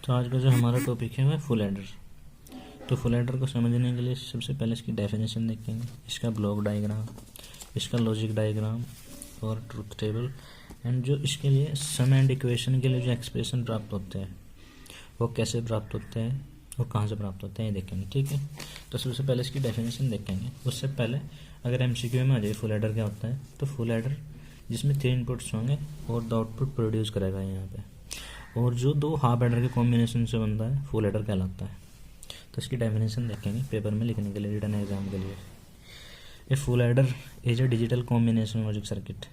तो आज का जो हमारा टॉपिक है वह फुल एडर। तो फुल एडर को समझने के लिए सबसे पहले इसकी डेफिनेशन देखेंगे, इसका ब्लॉक डायग्राम, इसका लॉजिक डायग्राम और ट्रुथ टेबल, एंड जो इसके लिए सम एंड इक्वेशन के लिए जो एक्सप्रेशन प्राप्त होते हैं वो कैसे प्राप्त होते हैं और कहाँ से प्राप्त होते हैं ये देखेंगे। ठीक है, तो सबसे पहले इसकी डेफिनेशन देखेंगे। उससे पहले अगर एमसीक्यू में आ जाए फुल एडर क्या होता है, तो फुल एडर जिसमें 3 इनपुट्स होंगे और द आउटपुट प्रोड्यूस करेगा यहाँ पे, और जो 2 हाफ एडर के कॉम्बिनेशन से बनता है फुल एडर कहलाता है। तो इसकी डेफिनेशन देखेंगे पेपर में लिखने के लिए, रिटन एग्जाम के लिए। A full adder is a digital combination logic circuit.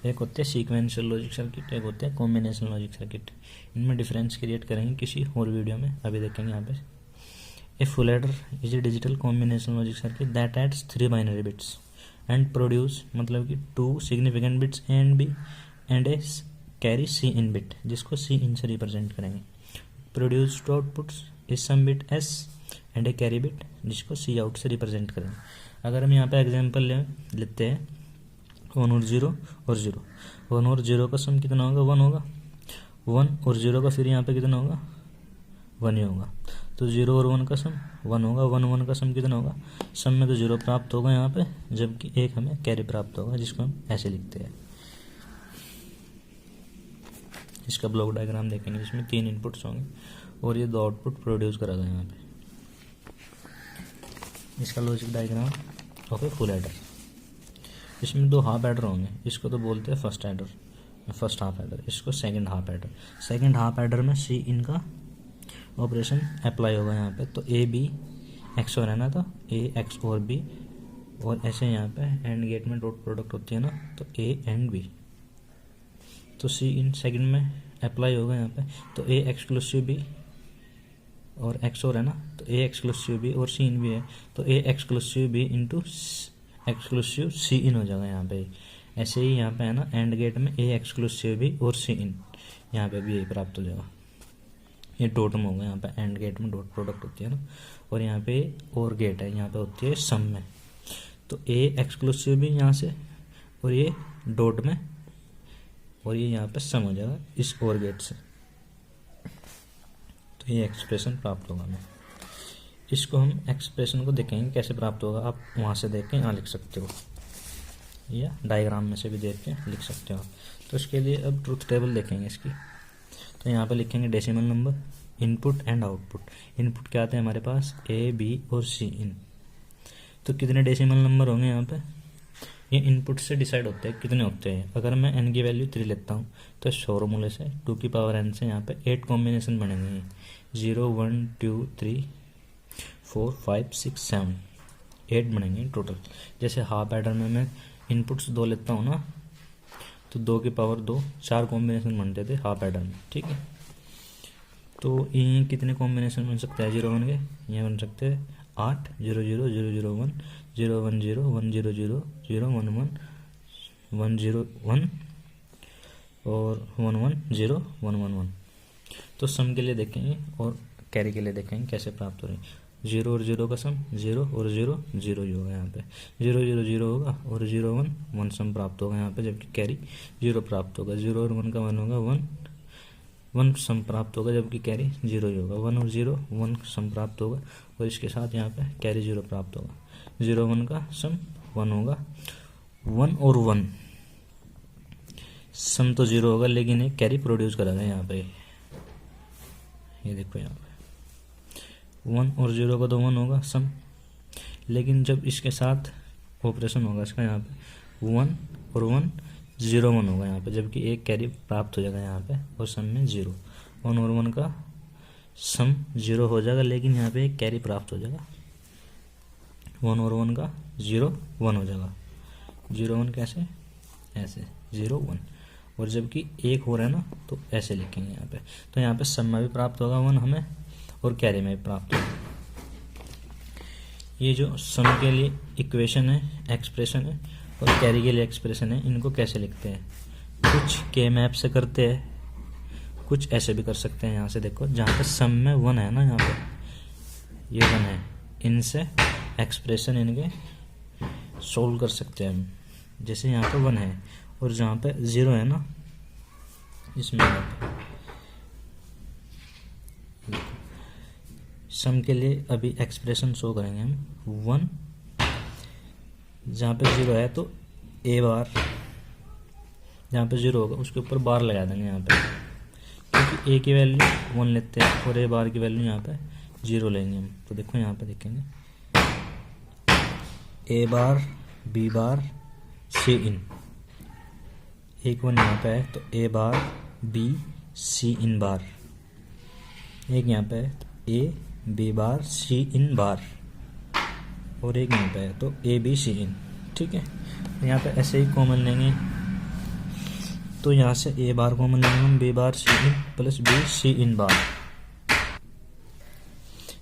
एक होते हैं सीक्वेंशियल लॉजिक सर्किट, एक होते हैं कॉम्बिनेशन लॉजिक सर्किट। इनमें डिफरेंस क्रिएट करेंगे किसी और वीडियो में, अभी देखेंगे यहाँ पे। A full adder is a digital combination logic circuit that adds 3 binary bits and produce, मतलब कि 2 significant bits and a carry C in bit, जिसको सी इन से रिप्रेजेंट करेंगे। Produce two outputs is sum bit S and a carry bit, जिसको C out से represent करेंगे। अगर हम यहाँ पे एग्जांपल लेते हैं 1 और 0 और 0, 1 और 0 का सम कितना होगा, 1 होगा। 1 और 0 का फिर यहाँ पे कितना होगा, 1 ही होगा। तो 0 और 1 का सम 1 होगा, 1 का सम कितना होगा, सम में तो 0 प्राप्त होगा यहाँ पे, जबकि 1 हमें कैरी प्राप्त होगा, जिसको हम ऐसे लिखते हैं। इसका ब्लॉक डायग्राम देखेंगे जिसमें 3 इनपुट्स होंगे और ये 2 आउटपुट प्रोड्यूस करेगा यहाँ पे। इसका logic diagram of A full adder, इसमें 2 हाफ एडर होंगे। इसको तो बोलते हैं फर्स्ट हाफ एडर, इसको second half adder. Second half adder में सी इन का ऑपरेशन अप्लाई होगा यहाँ पे। तो ए बी एक्स और है ना, तो ए एक्स और बी, और ऐसे यहाँ पे एंड गेट में डॉट प्रोडक्ट होती है ना, तो ए एंड बी। तो सी इन सेकंड में अप्लाई होगा यहाँ पे। तो ए एक्सक्लूसिव बी और एक्स और है ना, तो ए एक्सक्लूसिव बी और सी इन भी है, तो ए एक्सक्लूसिव बी इंटू एक्सक्लूसिव सी इन हो जाएगा यहाँ पे। ऐसे ही यहाँ पे है ना, एंड गेट में ए एक्सक्लूसिव बी और सी इन, यहाँ पे भी यही प्राप्त हो जाएगा। ये डॉट में होगा, यहाँ पे एंड गेट में डॉट प्रोडक्ट होती है ना, और यहाँ पे और गेट है, यहाँ पे होती है सम में। तो ए एक्सक्लूसिव भी यहाँ से, और ये डॉट में, और ये यहाँ पे सम हो जाएगा इस और गेट से। तो ये एक्सप्रेशन प्राप्त होगा हमें। इसको हम एक्सप्रेशन को देखेंगे कैसे प्राप्त होगा, आप वहाँ से देख के यहाँ लिख सकते हो, या डायग्राम में से भी देख के लिख सकते हो। तो इसके लिए अब ट्रुथ टेबल देखेंगे इसकी। तो यहाँ पे लिखेंगे decimal number, input and output. Input क्या आते हैं हमारे पास, ए बी और सी इन। तो कितने डेसिमल नंबर होंगे यहाँ पे, ये इनपुट से डिसाइड होते हैं कितने होते हैं। अगर मैं n की वैल्यू 3 लेता हूँ तो 100 मूल्य से 2 की पावर n से यहाँ पे 8 कॉम्बिनेशन बनेंगे, 0 1 2 3 4 5 6 7 8 बनेंगे टोटल। जैसे हाफ एडर में मैं इनपुट्स 2 लेता हूँ ना, तो 2 की पावर 2 4 कॉम्बिनेशन बनते थे हाफ एडर में। ठीक है, तो ये कितने कॉम्बिनेशन बन सकते हैं 0 1 के, ये बन सकते हैं 8 0 0 0 0 1 0 1 0 1 0 0 0 1 1 1 0 1 और 1 1 0 1 1 1। तो सम के लिए देखेंगे और कैरी के लिए देखेंगे कैसे प्राप्त हो रही है। 0 और 0 का सम 0 और 0 0 ही होगा यहाँ पे, 0 0 0 होगा और 0 1 1 सम प्राप्त होगा यहाँ पे, जबकि कैरी 0 प्राप्त होगा। 0 और 1 का 1 होगा 1 सम प्राप्त होगा, जबकि कैरी 0 ही होगा। 1 और 0 1 सम प्राप्त होगा, और इसके साथ यहाँ पे कैरी 0 प्राप्त होगा। 0 1 का सम 1 होगा, 1 और 1 सम तो 0 होगा, लेकिन एक कैरी प्रोड्यूस करेगा यहाँ पे। ये देखो यहाँ पे 1 और 0 का तो 1 होगा सम, लेकिन जब इसके साथ ऑपरेशन होगा इसका यहाँ पे 1 और 1 0 1 होगा यहाँ पे, जबकि एक कैरी प्राप्त हो जाएगा यहाँ पे, और सम में 0 1 और 1 का सम 0 हो जाएगा, लेकिन यहाँ पे एक कैरी प्राप्त हो जाएगा। 1 और 1 का 0 1 हो जाएगा। 0 1 कैसे, ऐसे 0 1, और जबकि एक हो रहा है ना तो ऐसे लिखेंगे यहाँ पे। तो यहाँ पे सम में भी प्राप्त होगा 1 हमें, और कैरी में भी प्राप्त होगा। ये जो सम के लिए इक्वेशन है, एक्सप्रेशन है, और कैरी के लिए एक्सप्रेशन है, इनको कैसे लिखते हैं, कुछ के मैप से करते हैं, कुछ ऐसे भी कर सकते हैं। यहाँ से देखो, जहाँ पे सम में 1 है ना, यहाँ पे ये 1 है, इनसे एक्सप्रेशन इनके सोल्व कर सकते हैं हम। जैसे यहाँ पे 1 है और जहाँ पे 0 है ना, इसमें सम के लिए अभी एक्सप्रेशन शो करेंगे हम 1, जहाँ पे 0 है तो ए बार, जहाँ पे 0 होगा उसके ऊपर बार लगा देंगे यहाँ पे, क्योंकि ए की वैल्यू 1 लेते हैं और ए बार की वैल्यू यहाँ पे 0 लेंगे हम। तो देखो यहाँ पे देखेंगे ए बार बी बार सी इन, एक 1 यहाँ पे है तो ए बार बी सी इन बार, एक यहाँ पे है तो ए बी बार सी इन बार, और एक यहाँ पे है तो ए बी सी इन। ठीक है, यहाँ पे ऐसे ही कॉमन लेंगे, तो यहाँ से ए बार कॉमन लेंगे हम, B bar C in plus B C इन बार।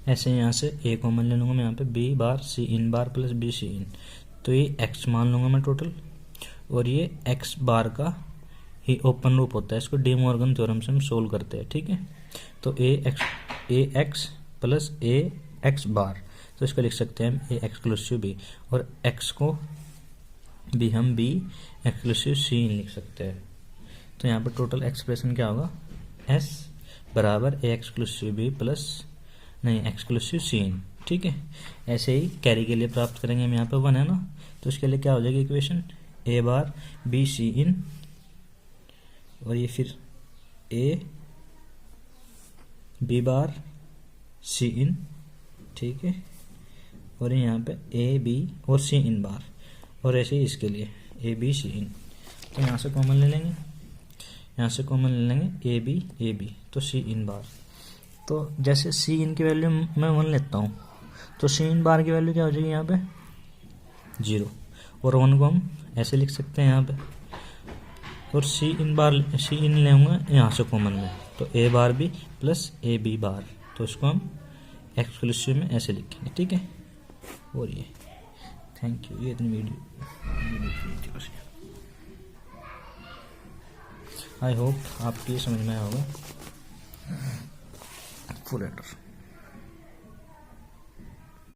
ऐसे यहाँ से ए कॉमन ले लूँगा मैं यहाँ पे, बी बार सी इन बार प्लस बी सी इन, तो ये एक्स मान लूँगा मैं टोटल, और ये एक्स बार का ही ओपन लूप होता है, इसको डी मॉर्गन थ्योरम से हम सोल्व करते हैं। ठीक है, तो ए एक्स प्लस ए एक्स बार, तो इसको लिख सकते हैं हम ए एक्सक्लूसिव बी, और एक्स को भी हम बी एक्सक्लूसिव सी इन लिख सकते हैं। तो यहाँ पर टोटल एक्सप्रेशन क्या होगा, एस बराबर ए एक्सक्लूसिव बी प्लस नहीं एक्सक्लूसिव सी इन। ठीक है, ऐसे ही कैरी के लिए प्राप्त करेंगे हम, यहाँ पे 1 है ना, तो इसके लिए क्या हो जाएगी इक्वेशन, ए बार बी सी इन, और ये फिर ए बी बार सी इन। ठीक है, और यहाँ पे ए बी और सी इन बार, और ऐसे ही इसके लिए ए बी सी इन। तो यहाँ से कॉमन ले लेंगे, यहाँ से कॉमन ले लेंगे ए बी तो सी इन बार। तो जैसे सी इन की वैल्यू मैं 1 लेता हूँ, तो सी इन बार की वैल्यू क्या हो जाएगी यहाँ पे 0, और 1 को हम ऐसे लिख सकते हैं यहाँ पे, और सी इन लेंगे यहाँ से कॉमन में, तो A bar B plus A B bar, तो इसको हम एक्सक्लूसिव में ऐसे लिखेंगे। ठीक है, और ये थैंक यू, ये इतनी वीडियो आई होप आपको ये समझ में आया होगा। Full adder